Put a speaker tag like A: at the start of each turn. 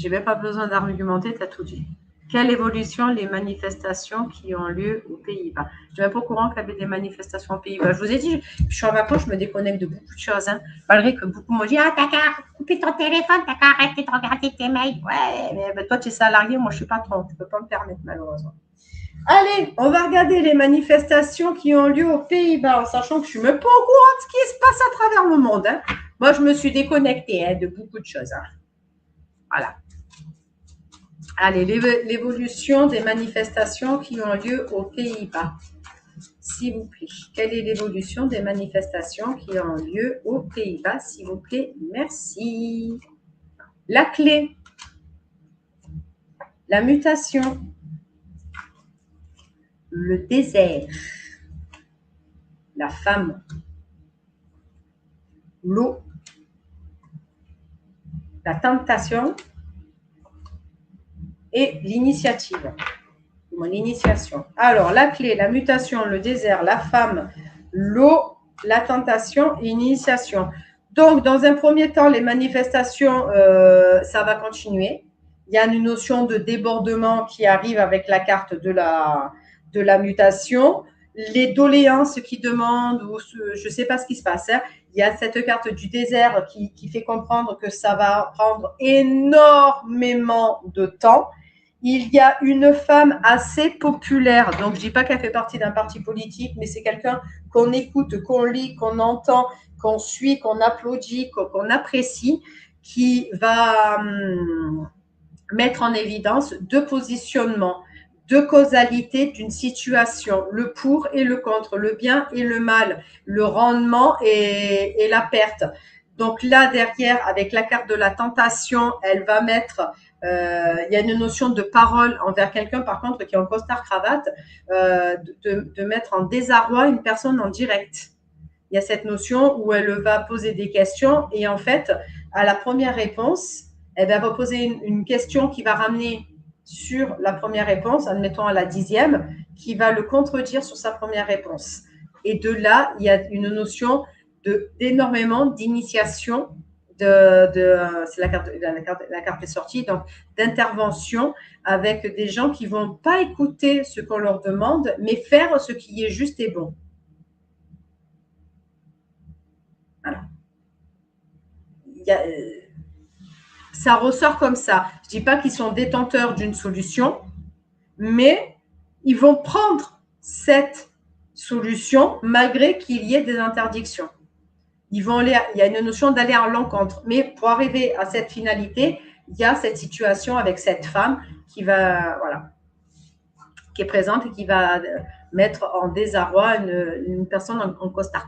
A: J'ai même pas besoin d'argumenter, tu as tout dit. Quelle évolution les manifestations qui ont lieu aux Pays-Bas? Je ne suis même pas au courant qu'il y avait des manifestations aux Pays-Bas. Je vous ai dit, je suis en vacances, je me déconnecte de beaucoup de choses. Hein. Malgré que beaucoup m'ont dit, ah, t'as qu'à couper ton téléphone, t'as qu'à arrêter de regarder tes mails. Ouais, mais toi, tu es salarié, moi, je suis patron. Tu ne peux pas me permettre, malheureusement. Allez, on va regarder les manifestations qui ont lieu aux Pays-Bas, en sachant que je ne suis même pas au courant de ce qui se passe à travers le monde. Hein. Moi, je me suis déconnectée de beaucoup de choses. Hein. Voilà. Allez, l'évolution des manifestations qui ont lieu aux Pays-Bas. S'il vous plaît. Quelle est l'évolution des manifestations qui ont lieu aux Pays-Bas, s'il vous plaît? Merci. La clé. La mutation. Le désert. La femme. L'eau. La tentation. Et l'initiative. L'initiation. Alors, la clé, la mutation, le désert, la femme, l'eau, la tentation et l'initiation. Donc, dans un premier temps, les manifestations, ça va continuer. Il y a une notion de débordement qui arrive avec la carte de la mutation. Les doléances qui demandent, ou je ne sais pas ce qui se passe. Hein. Il y a cette carte du désert qui fait comprendre que ça va prendre énormément de temps. Il y a une femme assez populaire, donc je ne dis pas qu'elle fait partie d'un parti politique, mais c'est quelqu'un qu'on écoute, qu'on lit, qu'on entend, qu'on suit, qu'on applaudit, qu'on apprécie, qui va mettre en évidence deux positionnements, deux causalités d'une situation, le pour et le contre, le bien et le mal, le rendement et la perte. Donc là, derrière, avec la carte de la tentation, elle va mettre il y a une notion de parole envers quelqu'un, par contre, qui est en costard-cravate, de mettre en désarroi une personne en direct. Il y a cette notion où elle va poser des questions et en fait, à la première réponse, elle va poser une question qui va ramener sur la première réponse, admettons à la 10e, qui va le contredire sur sa première réponse. Et de là, il y a une notion d'énormément d'initiation c'est la carte est sortie, donc d'intervention avec des gens qui ne vont pas écouter ce qu'on leur demande, mais faire ce qui est juste et bon. Voilà. Ça ressort comme ça. Je ne dis pas qu'ils sont détenteurs d'une solution, mais ils vont prendre cette solution malgré qu'il y ait des interdictions. Il y a une notion d'aller à l'encontre. Mais pour arriver à cette finalité, il y a cette situation avec cette femme qui va, voilà, qui est présente et qui va mettre en désarroi une personne en costard